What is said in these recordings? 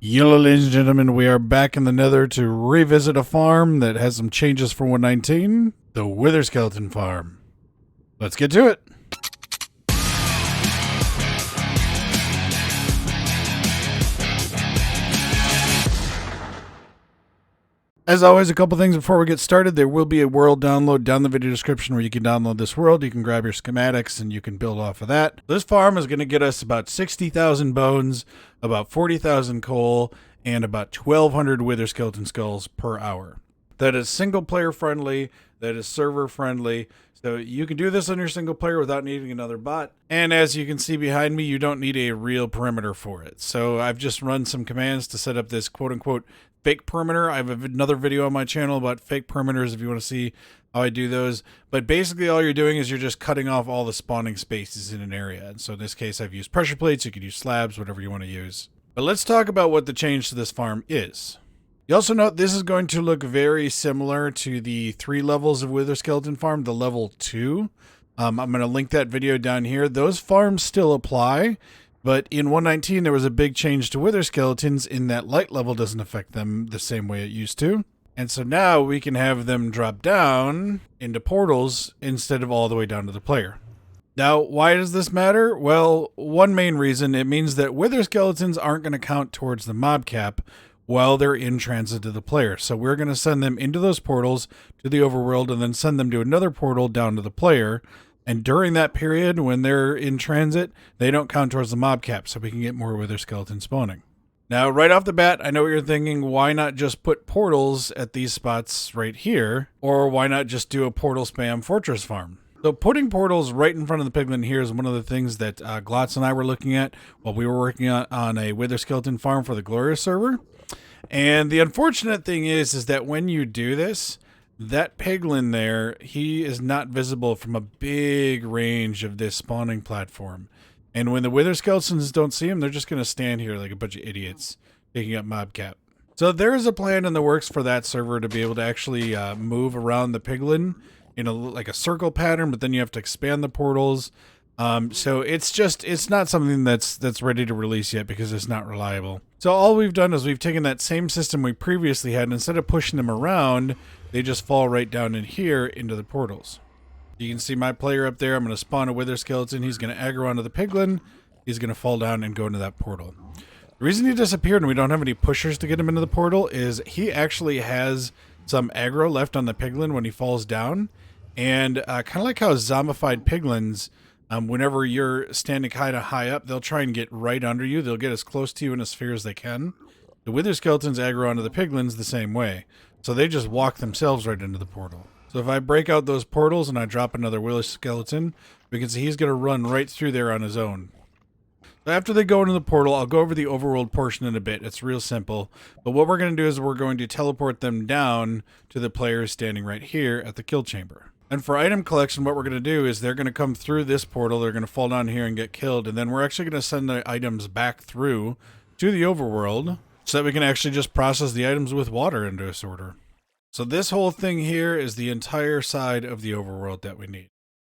Hello, ladies and gentlemen, we are back in the Nether to revisit a farm that has some changes for 119, the Wither Skeleton Farm. Let's get to it. As always, a couple things before we get started. There will be a world download down the video description where you can download this world. You can grab your schematics and you can build off of that. This farm is going to get us about 60,000 bones, about 40,000 coal, and about 1,200 Wither Skeleton skulls per hour. That is single player friendly, that is server friendly. So you can do this on your single player without needing another bot. And as you can see behind me, you don't need a real perimeter for it. So I've just run some commands to set up this quote unquote fake perimeter. I have another video on my channel about fake perimeters if you want to see how I do those. But basically all you're doing is you're just cutting off all the spawning spaces in an area. And so in this case, I've used pressure plates. You could use slabs, whatever you want to use. But let's talk about what the change to this farm is. You also note this is going to look very similar to the 3 levels of Wither Skeleton Farm, the level 2. I'm going to link that video down here. Those farms still apply, but in 119 there was a big change to Wither Skeletons in that light level doesn't affect them the same way it used to. And so now we can have them drop down into portals instead of all the way down to the player. Now, why does this matter? Well, one main reason, it means that Wither Skeletons aren't going to count towards the mob cap while they're in transit to the player. So we're going to send them into those portals to the overworld and then send them to another portal down to the player. And during that period, when they're in transit, they don't count towards the mob cap, so we can get more Wither Skeleton spawning. Now, right off the bat, I know what you're thinking, why not just put portals at these spots right here? Or why not just do a portal spam fortress farm? So putting portals right in front of the piglin here is one of the things that Glotz and I were looking at while we were working on a Wither Skeleton farm for the Glorious server. And the unfortunate thing is that when you do this, that piglin there, he is not visible from a big range of this spawning platform. And when the Wither Skeletons don't see him, they're just going to stand here like a bunch of idiots taking up mob cap. So there is a plan in the works for that server to be able to actually move around the piglin in like a circle pattern, but then you have to expand the portals. So it's not something that's ready to release yet because it's not reliable. So all we've done is we've taken that same system we previously had, and instead of pushing them around, they just fall right down in here into the portals. You can see my player up there. I'm going to spawn a Wither Skeleton. He's going to aggro onto the piglin. He's going to fall down and go into that portal. The reason he disappeared and we don't have any pushers to get him into the portal is he actually has some aggro left on the piglin when he falls down. And kind of like how zombified piglins, whenever you're standing kind of high up, they'll try and get right under you. They'll get as close to you in a sphere as they can. The Wither Skeletons aggro onto the piglins the same way. So they just walk themselves right into the portal. So if I break out those portals and I drop another Wither Skeleton, we can see he's going to run right through there on his own. So after they go into the portal, I'll go over the overworld portion in a bit. It's real simple. But what we're going to do is we're going to teleport them down to the players standing right here at the kill chamber. And for item collection, what we're going to do is they're going to come through this portal. They're going to fall down here and get killed. And then we're actually going to send the items back through to the overworld so that we can actually just process the items with water into a sorter. So this whole thing here is the entire side of the overworld that we need.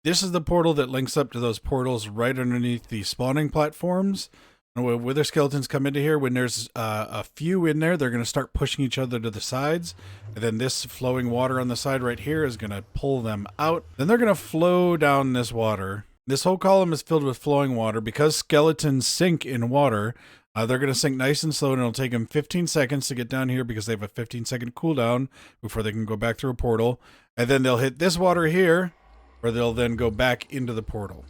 This is the portal that links up to those portals right underneath the spawning platforms. And when Wither Skeletons come into here, when there's a few in there, they're going to start pushing each other to the sides. And then this flowing water on the side right here is going to pull them out. Then they're going to flow down this water. This whole column is filled with flowing water. Because skeletons sink in water, they're going to sink nice and slow, and it'll take them 15 seconds to get down here because they have a 15-second cooldown before they can go back through a portal. And then they'll hit this water here, or they'll then go back into the portal.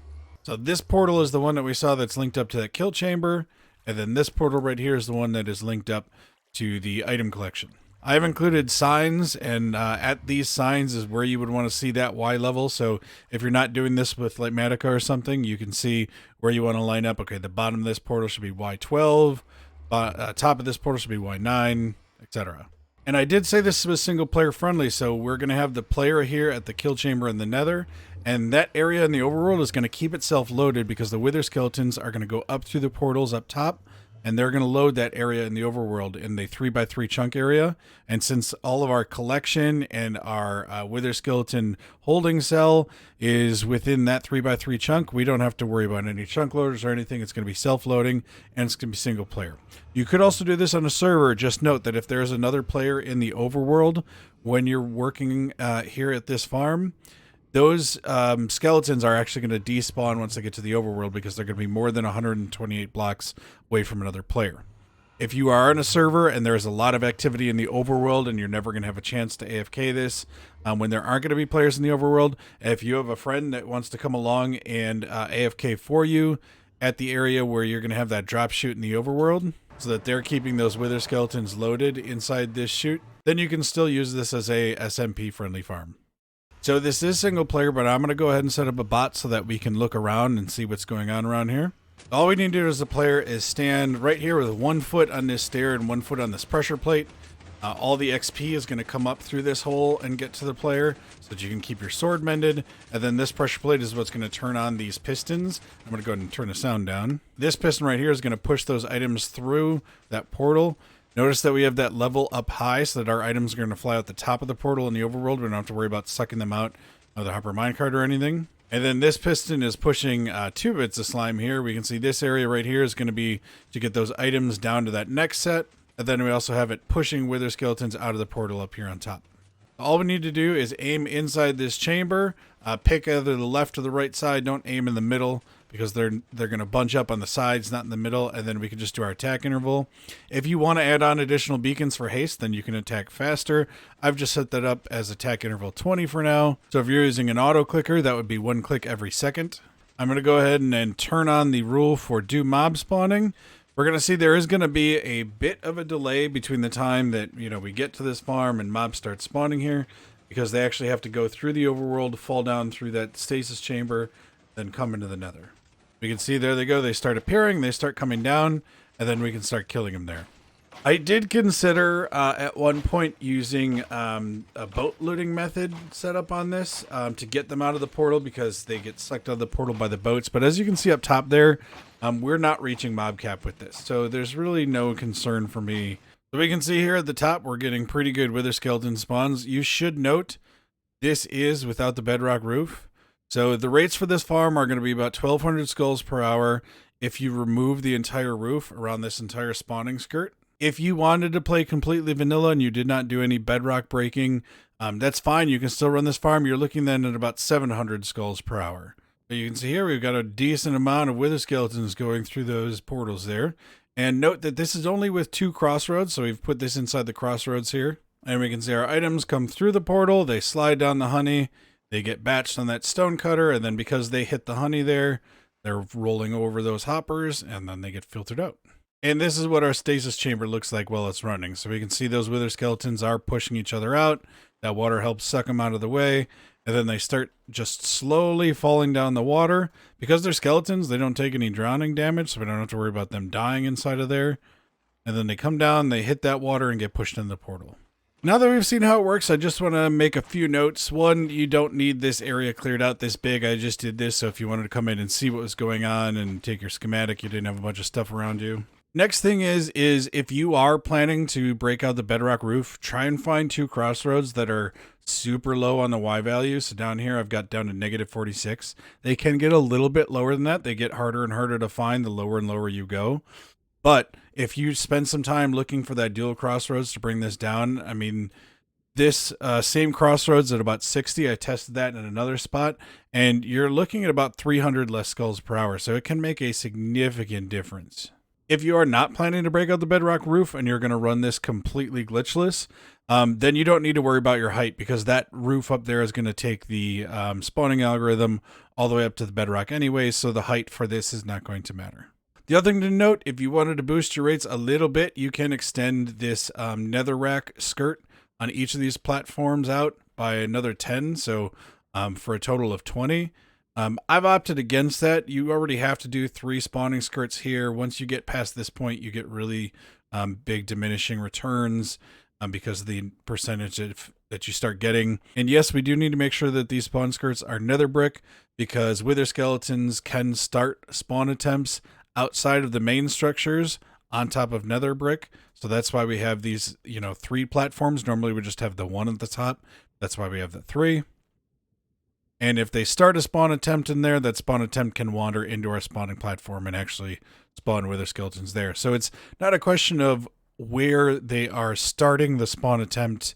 So this portal is the one that we saw that's linked up to that kill chamber, and then this portal right here is the one that is linked up to the item collection. I have included signs, and at these signs is where you would want to see that Y level. So if you're not doing this with Lightmatica or something, you can see where you want to line up. Okay, the bottom of this portal should be Y12, top of this portal should be Y9, etc. And I did say this was single player friendly, so we're going to have the player here at the kill chamber in the nether, and that area in the overworld is going to keep itself loaded because the Wither Skeletons are going to go up through the portals up top, and they're going to load that area in the overworld in the 3x3 chunk area. And since all of our collection and our wither skeleton holding cell is within that 3x3 chunk, we don't have to worry about any chunk loaders or anything. It's going to be self-loading, and it's going to be single player. You could also do this on a server. Just note that if there's another player in the overworld when you're working here at this farm, those skeletons are actually going to despawn once they get to the overworld, because they're going to be more than 128 blocks away from another player. If you are on a server and there's a lot of activity in the overworld and you're never going to have a chance to AFK this, when there aren't going to be players in the overworld, if you have a friend that wants to come along and AFK for you at the area where you're going to have that drop chute in the overworld, so that they're keeping those wither skeletons loaded inside this chute, then you can still use this as a SMP friendly farm. So this is single player, but I'm going to go ahead and set up a bot so that we can look around and see what's going on around here. All we need to do as a player is stand right here with 1 foot on this stair and 1 foot on this pressure plate. All the XP is going to come up through this hole and get to the player so that you can keep your sword mended. And then this pressure plate is what's going to turn on these pistons. I'm going to go ahead and turn the sound down. This piston right here is going to push those items through that portal. Notice that we have that level up high so that our items are going to fly out the top of the portal in the overworld. We don't have to worry about sucking them out of the hopper minecart or anything. And then this piston is pushing 2 bits of slime here. We can see this area right here is going to be to get those items down to that next set. And then we also have it pushing wither skeletons out of the portal up here on top. All we need to do is aim inside this chamber, pick either the left or the right side. Don't aim in the middle, because they're going to bunch up on the sides, not in the middle, and then we can just do our attack interval. If you want to add on additional beacons for haste, then you can attack faster. I've just set that up as attack interval 20 for now. So if you're using an auto clicker, that would be 1 click every second. I'm going to go ahead and then turn on the rule for do mob spawning. We're going to see there is going to be a bit of a delay between the time that, we get to this farm and mobs start spawning here, because they actually have to go through the overworld, fall down through that stasis chamber, then come into the nether. We can see there they go. They start appearing, they start coming down, and then we can start killing them there. I did consider at one point using a boat looting method set up on this to get them out of the portal, because they get sucked out of the portal by the boats. But as you can see up top there, we're not reaching mob cap with this. So there's really no concern for me. So we can see here at the top, we're getting pretty good wither skeleton spawns. You should note this is without the bedrock roof. So the rates for this farm are going to be about 1,200 skulls per hour if you remove the entire roof around this entire spawning skirt. If you wanted to play completely vanilla and you did not do any bedrock breaking, that's fine. You can still run this farm. You're looking then at about 700 skulls per hour. So you can see here we've got a decent amount of wither skeletons going through those portals there. And note that this is only with 2 crossroads, so we've put this inside the crossroads here. And we can see our items come through the portal, they slide down the honey, they get batched on that stone cutter, and then because they hit the honey there, they're rolling over those hoppers, and then they get filtered out. And this is what our stasis chamber looks like while it's running. So we can see those wither skeletons are pushing each other out. That water helps suck them out of the way. And then they start just slowly falling down the water. Because they're skeletons, they don't take any drowning damage, so we don't have to worry about them dying inside of there. And then they come down, they hit that water, and get pushed in the portal. Now that we've seen how it works, I just want to make a few notes. One, you don't need this area cleared out this big. I just did this, so if you wanted to come in and see what was going on and take your schematic, you didn't have a bunch of stuff around you. Next thing is if you are planning to break out the bedrock roof, try and find 2 crossroads that are super low on the Y value. So down here, I've got down to -46. They can get a little bit lower than that. They get harder and harder to find the lower and lower you go. But if you spend some time looking for that dual crossroads to bring this down, I mean, this same crossroads at about 60, I tested that in another spot, and you're looking at about 300 less skulls per hour. So it can make a significant difference. If you are not planning to break out the bedrock roof and you're going to run this completely glitchless, then you don't need to worry about your height, because that roof up there is going to take the spawning algorithm all the way up to the bedrock anyway, so the height for this is not going to matter. The other thing to note, if you wanted to boost your rates a little bit, you can extend this netherrack skirt on each of these platforms out by another 10, so for a total of 20. I've opted against that. You already have to do 3 spawning skirts here. Once you get past this point, you get really big diminishing returns because of the percentage that you start getting. And yes, we do need to make sure that these spawn skirts are nether brick, because wither skeletons can start spawn attempts outside of the main structures on top of nether brick. So that's why we have these, 3 platforms. Normally we just have the 1 at the top. That's why we have the 3. And if they start a spawn attempt in there, that spawn attempt can wander into our spawning platform and actually spawn wither skeletons there. So it's not a question of where they are starting the spawn attempt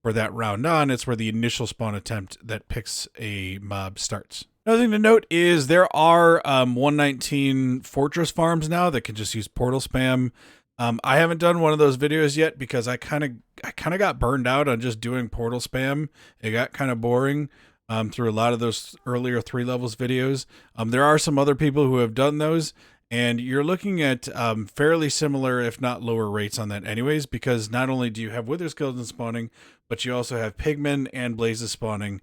for that round on. It's where the initial spawn attempt that picks a mob starts. Another thing to note is there are 119 fortress farms now that can just use portal spam. I haven't done one of those videos yet because I kind of got burned out on just doing portal spam. It got kind of boring through a lot of those earlier 3 levels videos. There are some other people who have done those, and you're looking at fairly similar, if not lower rates on that anyways, because not only do you have wither skeletons spawning, but you also have pigmen and blazes spawning,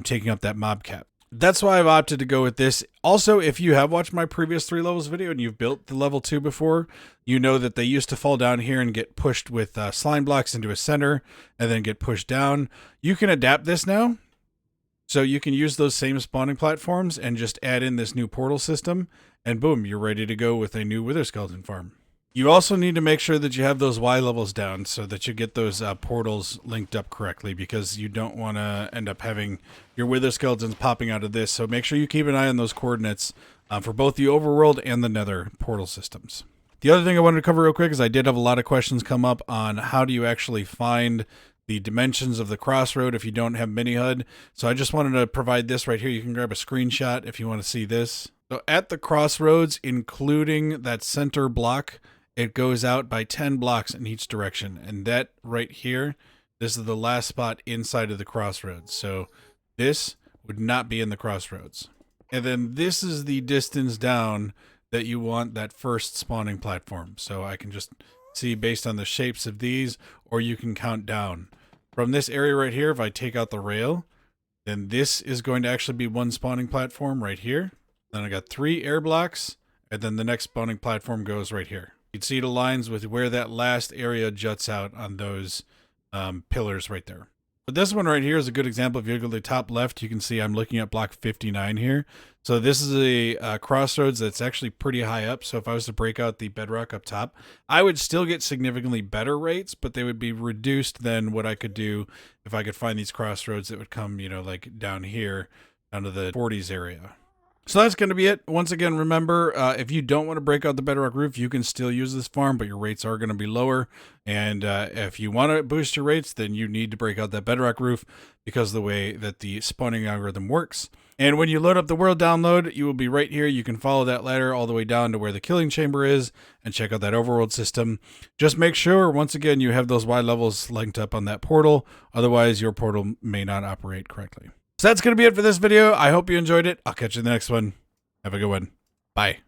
taking up that mob cap. That's why I've opted to go with this. Also, if you have watched my previous 3 levels video and you've built the level 2 before, you know that they used to fall down here and get pushed with slime blocks into a center and then get pushed down. You can adapt this now. So you can use those same spawning platforms and just add in this new portal system, and boom, you're ready to go with a new wither skeleton farm. You also need to make sure that you have those Y levels down so that you get those portals linked up correctly, because you don't want to end up having your wither skeletons popping out of this. So make sure you keep an eye on those coordinates for both the overworld and the nether portal systems. The other thing I wanted to cover real quick is I did have a lot of questions come up on how do you actually find the dimensions of the Crossroad if you don't have mini HUD. So I just wanted to provide this right here. You can grab a screenshot if you want to see this. So at the Crossroads, including that center block, it goes out by 10 blocks in each direction. And that right here, this is the last spot inside of the Crossroads. So this would not be in the Crossroads. And then this is the distance down that you want that first spawning platform. So I can just see based on the shapes of these, or you can count down. From this area right here, if I take out the rail, then this is going to actually be one spawning platform right here. Then I got 3 air blocks, and then the next spawning platform goes right here. You can see the lines with where that last area juts out on those pillars right there. But this one right here is a good example. If you go to the top left, you can see I'm looking at block 59 here. So this is a crossroads that's actually pretty high up. So if I was to break out the bedrock up top, I would still get significantly better rates, but they would be reduced than what I could do if I could find these crossroads that would come, like down here, down to the 40s area. So that's going to be it. Once again, remember, if you don't want to break out the bedrock roof, you can still use this farm, but your rates are going to be lower. And if you want to boost your rates, then you need to break out that bedrock roof because of the way that the spawning algorithm works. And when you load up the world download, you will be right here. You can follow that ladder all the way down to where the killing chamber is and check out that overworld system. Just make sure, once again, you have those Y levels linked up on that portal. Otherwise, your portal may not operate correctly. So that's going to be it for this video. I hope you enjoyed it. I'll catch you in the next one. Have a good one. Bye.